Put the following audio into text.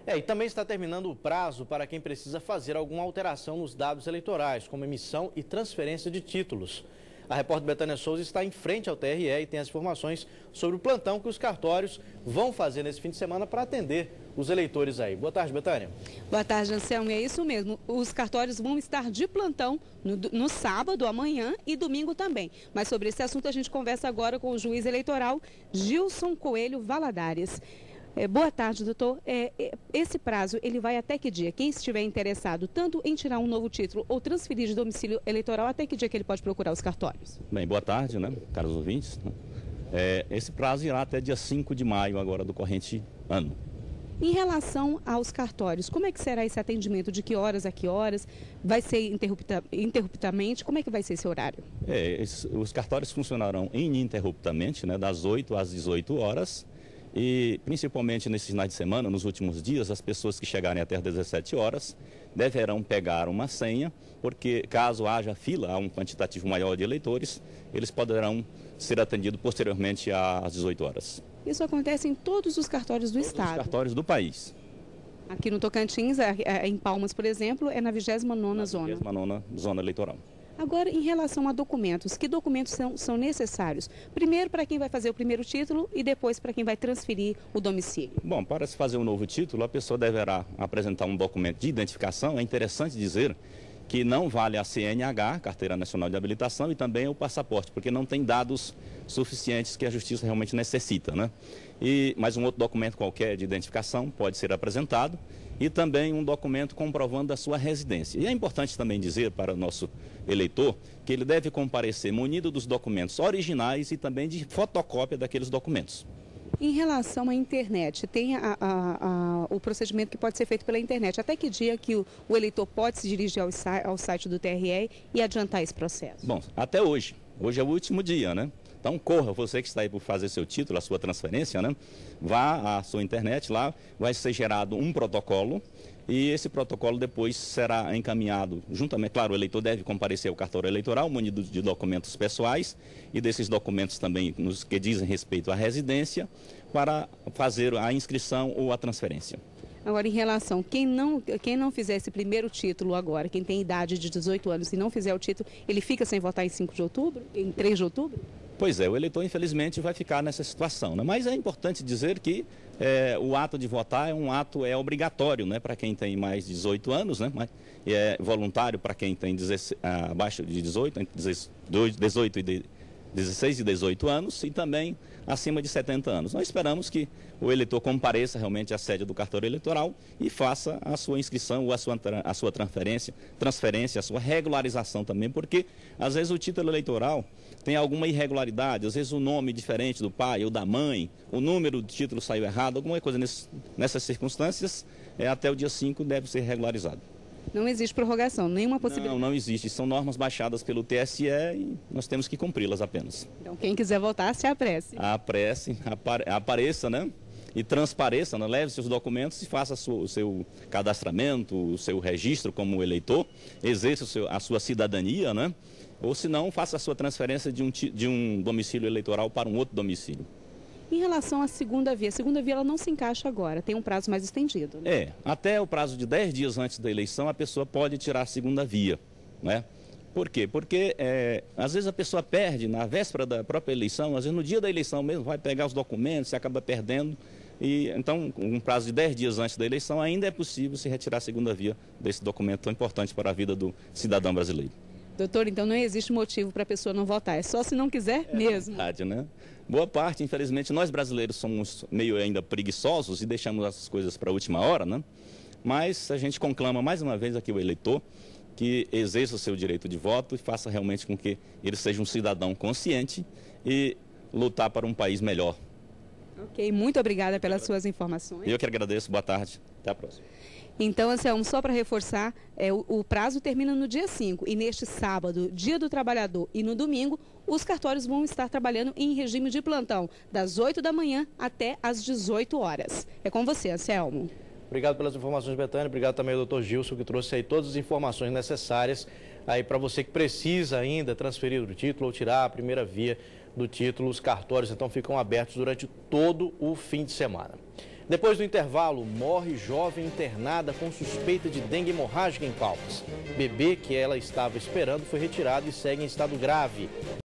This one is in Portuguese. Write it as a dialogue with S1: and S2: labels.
S1: E também está terminando o prazo para quem precisa fazer alguma alteração nos dados eleitorais, como emissão e transferência de títulos. A repórter Betânia Souza está em frente ao TRE e tem as informações sobre o plantão que os cartórios vão fazer nesse fim de semana para atender os eleitores aí. Boa tarde, Betânia.
S2: Boa tarde, Anselmo. É isso mesmo. Os cartórios vão estar de plantão no sábado, amanhã e domingo também. Mas sobre esse assunto a gente conversa agora com o juiz eleitoral Gilson Coelho Valadares. Boa tarde, doutor. Esse prazo, ele vai até que dia? Quem estiver interessado tanto em tirar um novo título ou transferir de domicílio eleitoral, até que dia que ele pode procurar os cartórios?
S3: Bem, boa tarde, caros ouvintes. Esse prazo irá até dia 5 de maio agora do corrente ano.
S2: Em relação aos cartórios, como é que será esse atendimento? De que horas a que horas? Vai ser interruptamente? Como é que vai ser esse horário?
S3: Os cartórios funcionarão ininterruptamente, das 8 às 18 horas. E principalmente nesses finais de semana, nos últimos dias, as pessoas que chegarem até às 17 horas deverão pegar uma senha, porque caso haja fila, há um quantitativo maior de eleitores, eles poderão ser atendidos posteriormente às 18 horas.
S2: Isso acontece em todos os cartórios do Estado?
S3: Todos os cartórios do país.
S2: Aqui no Tocantins, em Palmas, por exemplo, é na 29ª zona.
S3: 29ª zona eleitoral.
S2: Agora, em relação a documentos, que documentos são necessários? Primeiro para quem vai fazer o primeiro título e depois para quem vai transferir o domicílio. Bom,
S3: para se fazer um novo título, a pessoa deverá apresentar um documento de identificação. É interessante dizer que não vale a CNH, Carteira Nacional de Habilitação, e também o passaporte, porque não tem dados suficientes que a Justiça realmente necessita, Mas um outro documento qualquer de identificação pode ser apresentado e também um documento comprovando a sua residência. E é importante também dizer para o nosso eleitor que ele deve comparecer munido dos documentos originais e também de fotocópia daqueles documentos.
S2: Em relação à internet, tem o procedimento que pode ser feito pela internet. Até que dia que o eleitor pode se dirigir ao site do TRE e adiantar esse processo?
S3: Bom, até hoje. Hoje é o último dia, Então corra, você que está aí por fazer seu título, a sua transferência, Vá à sua internet, lá vai ser gerado um protocolo e esse protocolo depois será encaminhado juntamente. Claro, o eleitor deve comparecer ao cartório eleitoral munido de documentos pessoais e desses documentos também nos que dizem respeito à residência para fazer a inscrição ou a transferência.
S2: Agora, em relação, quem não fizer esse primeiro título agora, quem tem idade de 18 anos e não fizer o título, ele fica sem votar em 5 de outubro, em 3 de outubro?
S3: Pois é, o eleitor infelizmente vai ficar nessa situação, Mas é importante dizer que o ato de votar é obrigatório, para quem tem mais de 18 anos, E é voluntário para quem tem abaixo de 18, entre 16 e 18 anos e também acima de 70 anos. Nós esperamos que o eleitor compareça realmente à sede do cartório eleitoral e faça a sua inscrição ou a sua transferência, a sua regularização também, porque às vezes o título eleitoral tem alguma irregularidade, às vezes o nome diferente do pai ou da mãe, o número do título saiu errado, alguma coisa nessas circunstâncias, até o dia 5 deve ser regularizado.
S2: Não existe prorrogação, nenhuma possibilidade?
S3: Não existe. São normas baixadas pelo TSE e nós temos que cumpri-las apenas.
S2: Então, quem quiser votar, se apresse.
S3: Apareça, E transpareça, leve seus documentos e faça o seu cadastramento, o seu registro como eleitor, exerça a sua cidadania, Ou se não, faça a sua transferência de um domicílio eleitoral para um outro domicílio.
S2: Em relação à segunda via, ela não se encaixa agora, tem um prazo mais estendido.
S3: Até o prazo de 10 dias antes da eleição a pessoa pode tirar a segunda via, Por quê? Porque às vezes a pessoa perde na véspera da própria eleição, às vezes no dia da eleição mesmo vai pegar os documentos e acaba perdendo. E então, um prazo de 10 dias antes da eleição ainda é possível se retirar a segunda via desse documento tão importante para a vida do cidadão brasileiro.
S2: Doutor, então não existe motivo para a pessoa não votar, é só se não quiser mesmo.
S3: É verdade, Boa parte, infelizmente, nós brasileiros somos meio ainda preguiçosos e deixamos as coisas para a última hora, Mas a gente conclama mais uma vez aqui o eleitor que exerça o seu direito de voto e faça realmente com que ele seja um cidadão consciente e lutar para um país melhor.
S2: Ok, muito obrigada pelas suas informações.
S3: Eu que agradeço, boa tarde, até a próxima.
S2: Então, Anselmo, só para reforçar, o prazo termina no dia 5 e neste sábado, Dia do Trabalhador, e no domingo, os cartórios vão estar trabalhando em regime de plantão, das 8 da manhã até às 18 horas. É com você, Anselmo.
S1: Obrigado pelas informações, Betânia. Obrigado também ao doutor Gilson, que trouxe aí todas as informações necessárias aí para você que precisa ainda transferir o título ou tirar a primeira via do título. Os cartórios, então, ficam abertos durante todo o fim de semana. Depois do intervalo, morre jovem internada com suspeita de dengue hemorrágica em Palmas. Bebê que ela estava esperando foi retirado e segue em estado grave.